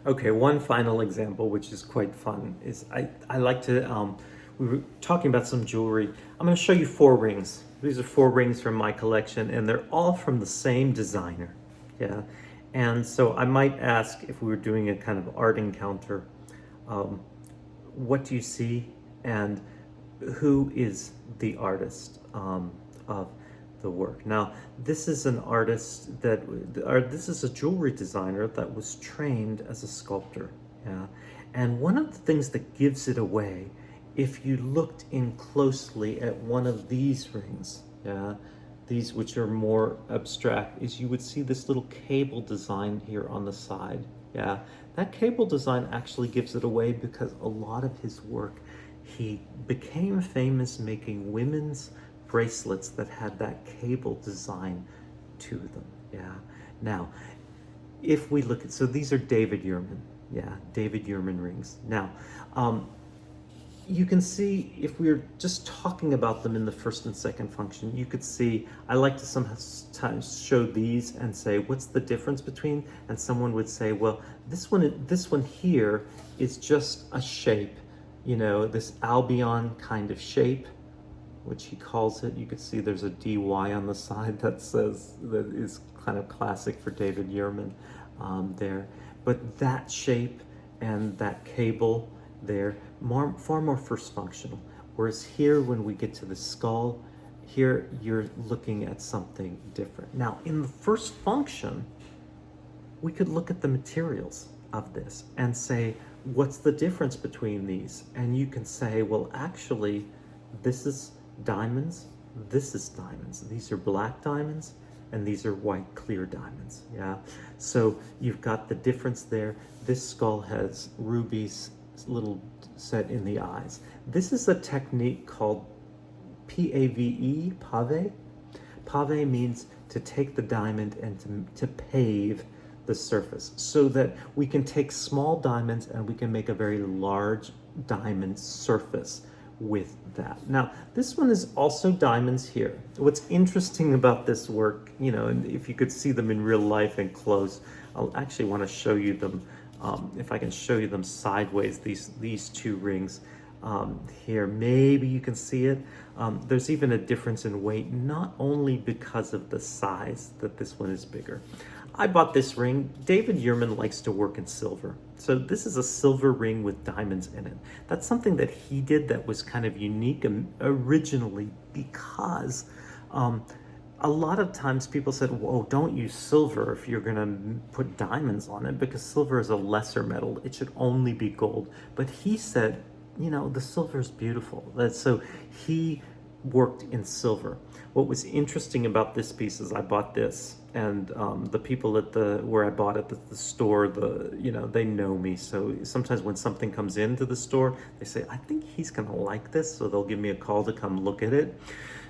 Okay, one final example, which is quite fun, is I like to, we were talking about some jewelry. I'm going to show you four rings. These are four rings from my collection, and they're all from the same designer. Yeah. And so I might ask if we were doing a kind of art encounter, um, what do you see and who is the artist of the work. Now, this is an artist that, or this is a jewelry designer that was trained as a sculptor. Yeah. And one of the things that gives it away, if you looked in closely at one of these rings, yeah, these which are more abstract, is you would see this little cable design here on the side. Yeah, that cable design actually gives it away because a lot of his work, he became famous making women's bracelets that had that cable design to them. Yeah. Now, if we look at, so these are David Yurman. Yeah, David Yurman rings. Now, um, you can see if we're just talking about them in the first and second function, you could see, I like to sometimes show these and say, what's the difference between? And someone would say, well, this one here is just a shape, you know, this Albion kind of shape, which he calls it. You could see there's a DY on the side that says, that is kind of classic for David Yurman there. But that shape and that cable there, far more first functional. Whereas here, when we get to the skull, here you're looking at something different. Now, in the first function, we could look at the materials of this and say, what's the difference between these? And you can say, well, actually, this is diamonds, this is diamonds. These are black diamonds, and these are white clear diamonds. Yeah. So you've got the difference there. This skull has rubies little set in the eyes. This is a technique called PAVE, pave. Pave means to take the diamond and to pave the surface so that we can take small diamonds and we can make a very large diamond surface with that. Now, this one is also diamonds here. What's interesting about this work, you know, and if you could see them in real life and close, I'll actually want to show you them. If I can show you them sideways, these two rings here, maybe you can see it. There's even a difference in weight, not only because of the size that this one is bigger. I bought this ring. David Yurman likes to work in silver. So this is a silver ring with diamonds in it. That's something that he did that was kind of unique originally because a lot of times people said, whoa, don't use silver if you're going to put diamonds on it because silver is a lesser metal. It should only be gold. But he said, you know, the silver is beautiful. So he worked in silver. What was interesting about this piece is I bought this, and the people at where I bought it at the store, they know me. So sometimes when something comes into the store, they say, I think he's gonna like this, so they'll give me a call to come look at it.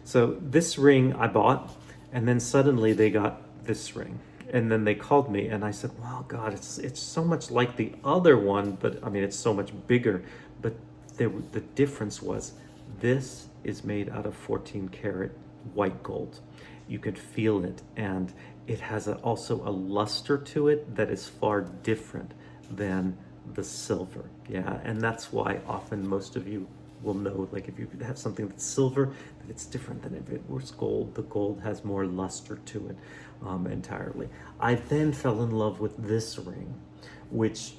So this ring I bought, and then suddenly they got this ring. And then they called me and I said, wow, God, it's so much like the other one, but I mean, it's so much bigger. But the difference was this is made out of 14 karat white gold. You could feel it, and it has also a luster to it that is far different than the silver. Yeah, and that's why often most of you will know, like if you have something that's silver, that it's different than if it was gold. The gold has more luster to it entirely. I then fell in love with this ring, which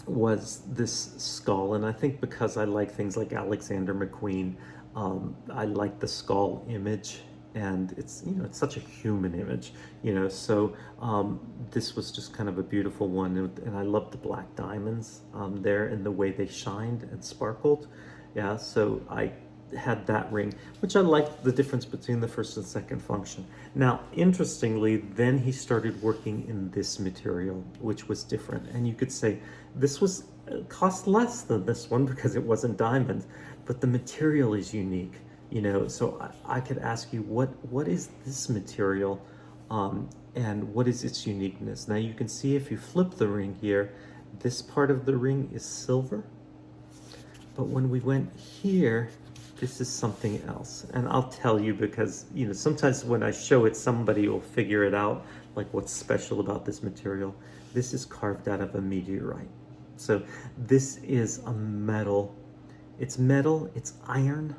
was this skull, and I think because I like things like Alexander McQueen, I like the skull image, and it's it's such a human image, So this was just kind of a beautiful one, and I love the black diamonds there and the way they shined and sparkled. Yeah, so I had that ring, which I liked the difference between the first and second function. Now, interestingly, then he started working in this material, which was different. And you could say this was cost less than this one because it wasn't diamond, but the material is unique, So I could ask you, what is this material and what is its uniqueness? Now you can see if you flip the ring here, this part of the ring is silver. But when we went here, this is something else. And I'll tell you because, sometimes when I show it, somebody will figure it out, like what's special about this material. This is carved out of a meteorite. So this is a metal. It's metal, it's iron,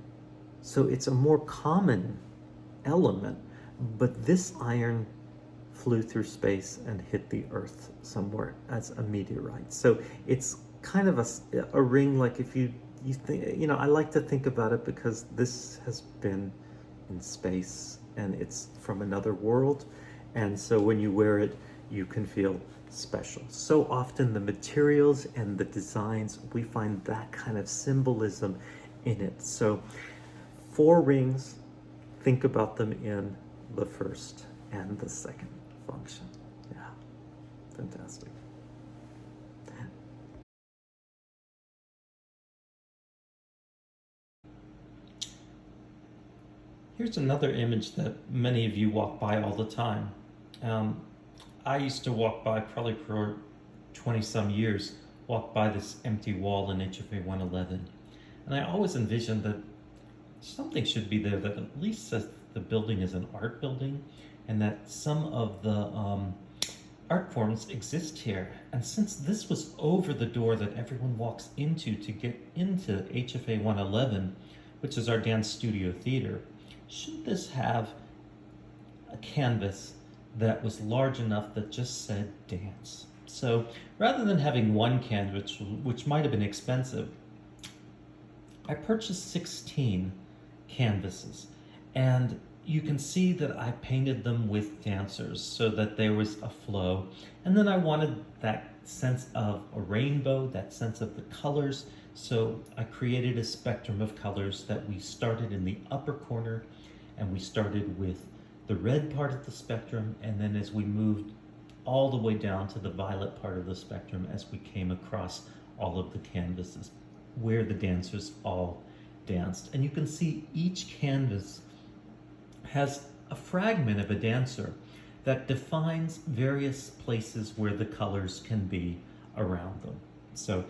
so it's a more common element, but this iron flew through space and hit the earth somewhere as a meteorite. So it's kind of a ring, like if you think, you know, I like to think about it because this has been in space and it's from another world. And so when you wear it, you can feel special. So often the materials and the designs, we find that kind of symbolism in it. So 4 rings, think about them in the first and the second function. Yeah, fantastic. Here's another image that many of you walk by all the time. Um, I used to walk by probably for 20 some years, walk by this empty wall in HFA 111. And I always envisioned that something should be there that at least says the building is an art building and that some of the art forms exist here. And since this was over the door that everyone walks into to get into HFA 111, which is our dance studio theater, should this have a canvas that was large enough that just said dance? So rather than having one canvas, which might have been expensive, I purchased 16 canvases, and you can see that I painted them with dancers so that there was a flow. And then I wanted that sense of a rainbow, that sense of the colors. So I created a spectrum of colors that we started in the upper corner, and we started with the red part of the spectrum, and then as we moved all the way down to the violet part of the spectrum as we came across all of the canvases where the dancers all danced. And you can see each canvas has a fragment of a dancer that defines various places where the colors can be around them. So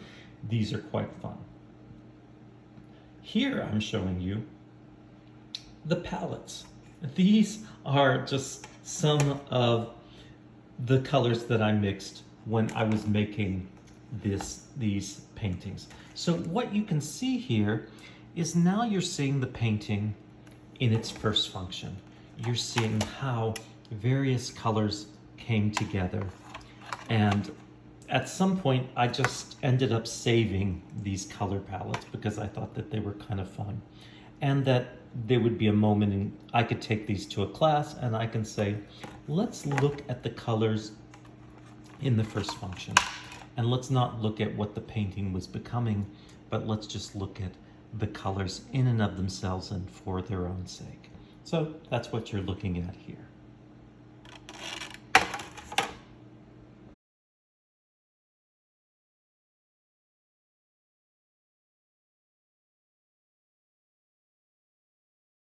these are quite fun. Here I'm showing you the palettes. These are just some of the colors that I mixed when I was making these paintings. So what you can see here is now you're seeing the painting in its first function. You're seeing how various colors came together. And at some point, I just ended up saving these color palettes because I thought that they were kind of fun. And that there would be a moment and I could take these to a class and I can say, let's look at the colors in the first function. And let's not look at what the painting was becoming, but let's just look at the colors in and of themselves and for their own sake. So that's what you're looking at here.